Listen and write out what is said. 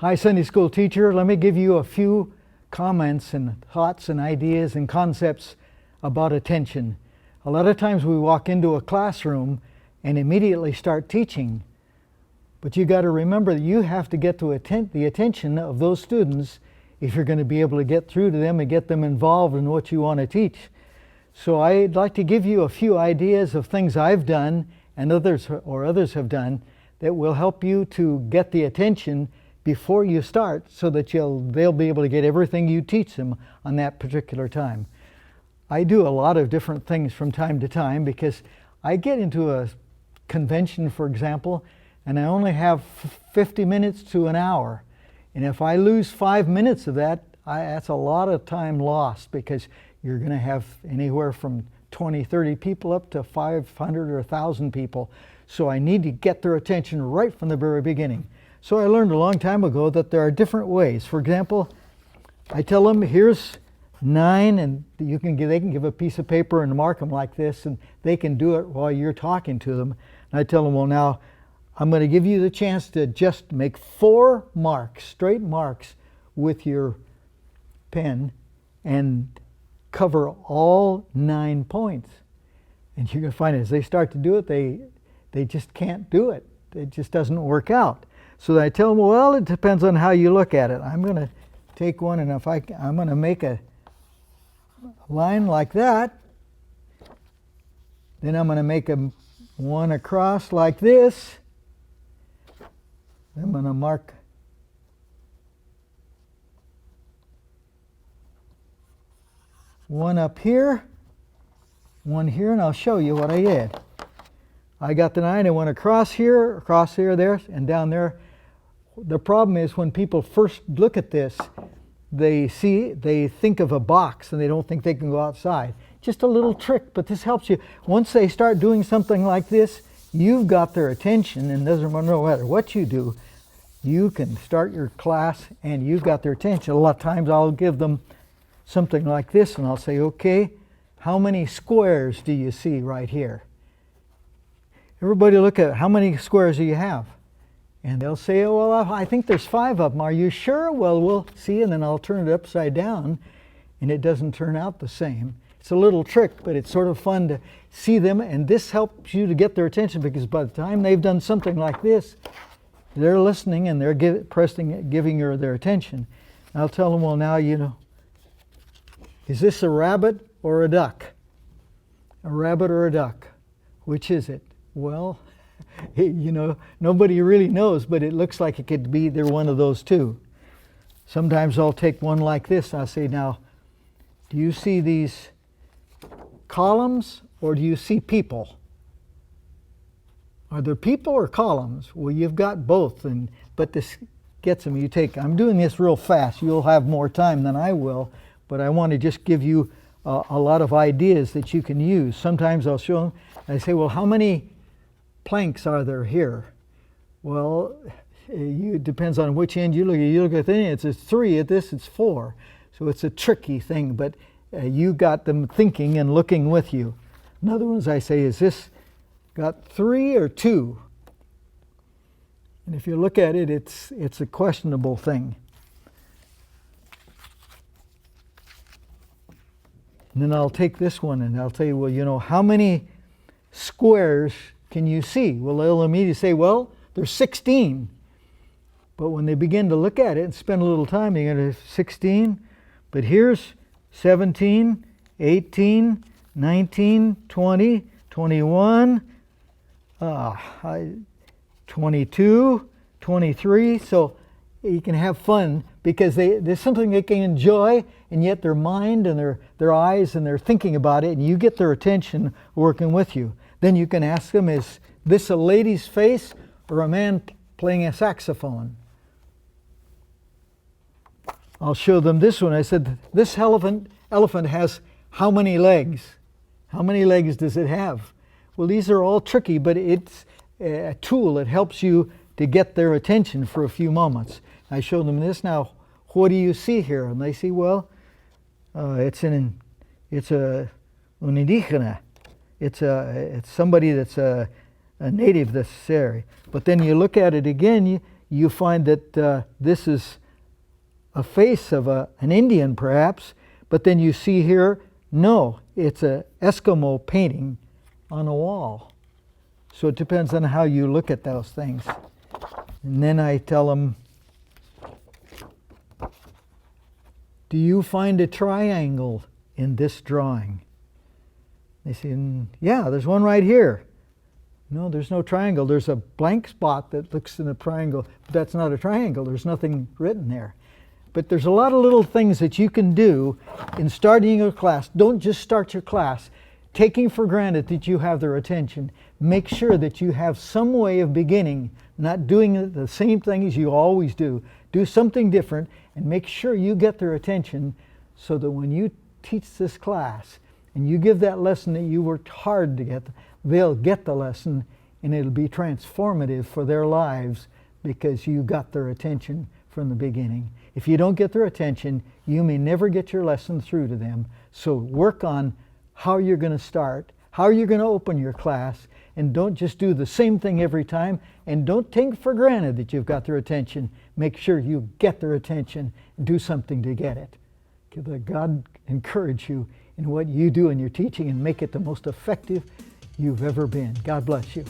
Hi, Sunday school teacher. Let me give you a few comments and thoughts and ideas and concepts about attention. A lot of times we walk into a classroom and immediately start teaching. But you got to remember that you have to get to the attention of those students if you're going to be able to get through to them and get them involved in what you want to teach. So I'd like to give you a few ideas of things I've done and others have done that will help you to get the attention before you start, so that they'll be able to get everything you teach them on that particular time. I do a lot of different things from time to time because I get into a convention, for example, and I only have 50 minutes to an hour. And if I lose 5 minutes of that, that's a lot of time lost, because you're going to have anywhere from 20, 30 people up to 500 or 1,000 people. So I need to get their attention right from the very beginning. So I learned a long time ago that there are different ways. For example, I tell them, here's 9, and they can give a piece of paper and mark them like this, and they can do it while you're talking to them. And I tell them, well, now I'm going to give you the chance to just make 4 marks, straight marks, with your pen and cover all 9 points. And you're going to find as they start to do it, they just can't do it. It just doesn't work out. So I tell them, well, it depends on how you look at it. I'm going to take one, and if I'm going to make a line like that. Then I'm going to make one across like this. I'm going to mark one up here, one here, and I'll show you what I did. I got the 9, I went across here, there, and down there. The problem is when people first look at this, they think of a box and they don't think they can go outside. Just a little trick, but this helps you. Once they start doing something like this, you've got their attention, and it doesn't matter what you do, you can start your class and you've got their attention. A lot of times I'll give them something like this and I'll say, okay, how many squares do you see right here? Everybody look at how many squares do you have? And they'll say, oh, well, I think there's 5 of them. Are you sure? Well, we'll see. And then I'll turn it upside down, and it doesn't turn out the same. It's a little trick, but it's sort of fun to see them. And this helps you to get their attention, because by the time they've done something like this, they're listening and they're giving her their attention. And I'll tell them, well, now, is this a rabbit or a duck? A rabbit or a duck? Which is it? Well, nobody really knows, but it looks like it could be either one of those two. Sometimes I'll take one like this. I'll say, now, do you see these columns or do you see people? Are there people or columns? Well, you've got both, but this gets them. I'm doing this real fast. You'll have more time than I will, but I want to just give you a lot of ideas that you can use. Sometimes I'll show them, I say, well, how many planks are there here? Well, it depends on which end you look at. You look at the end, it's 3. At this, it's 4. So it's a tricky thing, but you got them thinking and looking with you. Another ones I say, is this got 3 or 2? And if you look at it, it's a questionable thing. And then I'll take this one and I'll tell you, well, how many squares can you see? Well, they'll immediately say, well, there's 16. But when they begin to look at it and spend a little time, they're going to 16. But here's 17, 18, 19, 20, 21, 22, 23. So you can have fun because there's something they can enjoy, and yet their mind and their eyes and they're thinking about it, and you get their attention working with you. Then you can ask them, is this a lady's face or a man playing a saxophone? I'll show them this one. I said, this elephant has how many legs? How many legs does it have? Well, these are all tricky, but it's a tool that helps you to get their attention for a few moments. I show them this. Now, what do you see here? And they say, well, it's an indígena. It's somebody that's a native this area. But then you look at it again, you find that this is a face of an Indian perhaps, but then you see here, no, it's an Eskimo painting on a wall. So it depends on how you look at those things. And then I tell them, do you find a triangle in this drawing? They say, yeah, there's one right here. No, there's no triangle. There's a blank spot that looks in a triangle, but that's not a triangle. There's nothing written there. But there's a lot of little things that you can do in starting your class. Don't just start your class taking for granted that you have their attention. Make sure that you have some way of beginning, not doing the same thing as you always do. Do something different and make sure you get their attention so that when you teach this class and you give that lesson that you worked hard to get, they'll get the lesson and it'll be transformative for their lives because you got their attention from the beginning. If you don't get their attention, you may never get your lesson through to them. So work on how you're going to start, how you're going to open your class, and don't just do the same thing every time, and don't take for granted that you've got their attention. Make sure you get their attention and do something to get it. God encourage you in what you do in your teaching and make it the most effective you've ever been. God bless you.